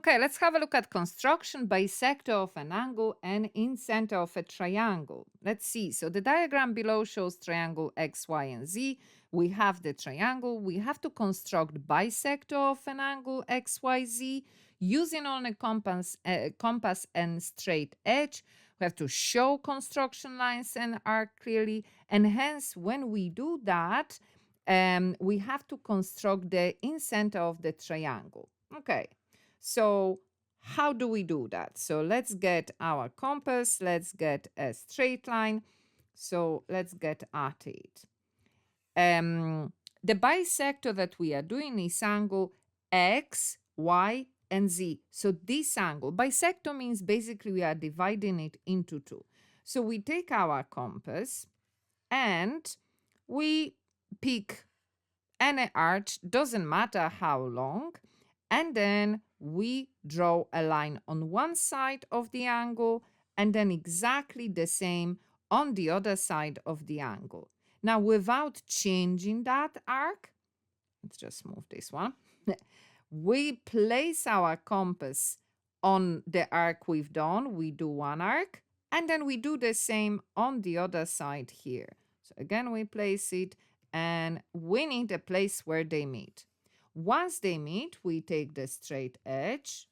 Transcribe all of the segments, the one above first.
Okay, let's have a look at construction, bisector of an angle and incenter of a triangle. Let's see. So the diagram below shows triangle X, Y, and Z. We have the triangle. We have to construct bisector of an angle X, Y, Z using only compass and straight edge. We have to show construction lines and arc clearly. And hence, when we do that, we have to construct the incenter of the triangle. Okay. So how do we do that? So let's get our compass. Let's get a straight line. So let's get at it. The bisector that we are doing is angle X, Y, and Z. So this angle, bisector means basically we are dividing it into two. So we take our compass and we pick any arch, doesn't matter how long, and then we draw a line on one side of the angle and then exactly the same on the other side of the angle. Now, without changing that arc, let's just move this one. We place our compass on the arc we've done. We do one arc and then we do the same on the other side here. So again, we place it and we need a place where they meet. Once they meet, we take the straight edge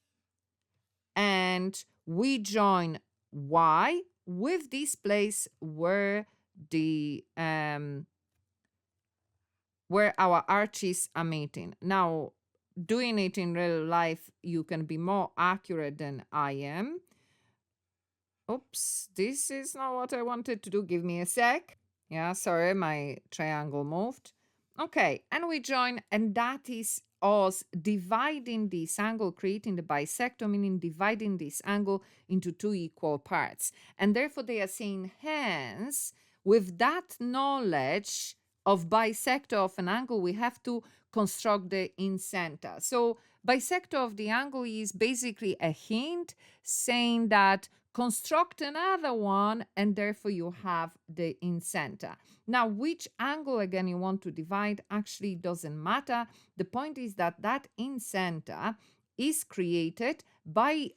and we join Y with this place where the where our arches are meeting. Now, doing it in real life, you can be more accurate than I am. Oops, this is not what I wanted to do. Give me a sec. Yeah, sorry, my triangle moved. Okay, and we join, and that is us dividing this angle, creating the bisector, meaning dividing this angle into two equal parts. And therefore, they are saying, hence, with that knowledge of bisector of an angle, we have to construct the incenter. So bisector of the angle is basically a hint saying that construct another one, and therefore you have the incenter. Now, which angle again you want to divide actually doesn't matter. The point is that that incenter is created by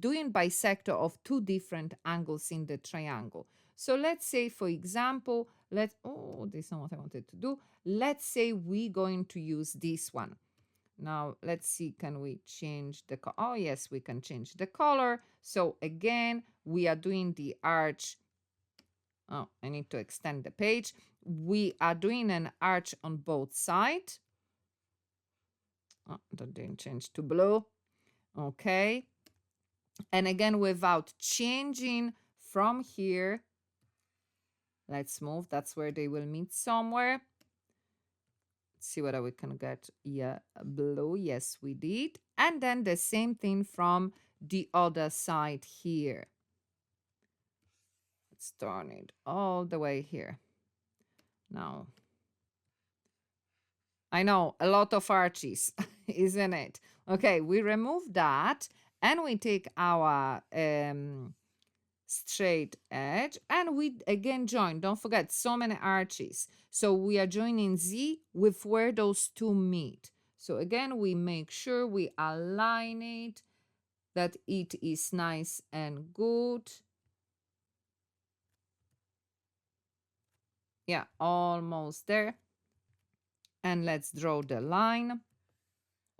doing bisector of two different angles in the triangle. So let's say, for example, this is not what I wanted to do. Let's say we're going to use this one. Now, let's see, can we change the color? Oh, yes, we can change the color. So again, we are doing the arch. Oh, I need to extend the page. We are doing an arch on both sides. Oh, that didn't change to blue. Okay. And again, without changing from here, let's move. That's where they will meet somewhere. See whether we can get blue. Yes, we did. And then the same thing from the other side here. Let's turn it all the way here. Now, I know, a lot of arches, isn't it? Okay, we remove that and we take our straight edge and we again join. Don't forget, so many arches. So we are joining Z with where those two meet. So again, we make sure we align it, that it is nice and good. Yeah, almost there. And let's draw the line.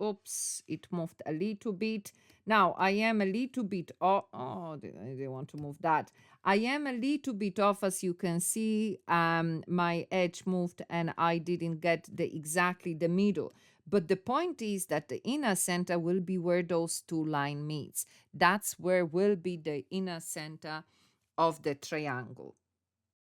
Oops, it moved a little bit. Now, I am a little bit off. Oh, they want to move that. I am a little bit off, as you can see. My edge moved and I didn't get exactly the middle. But the point is that the inner center will be where those two lines meet. That's where will be the inner center of the triangle.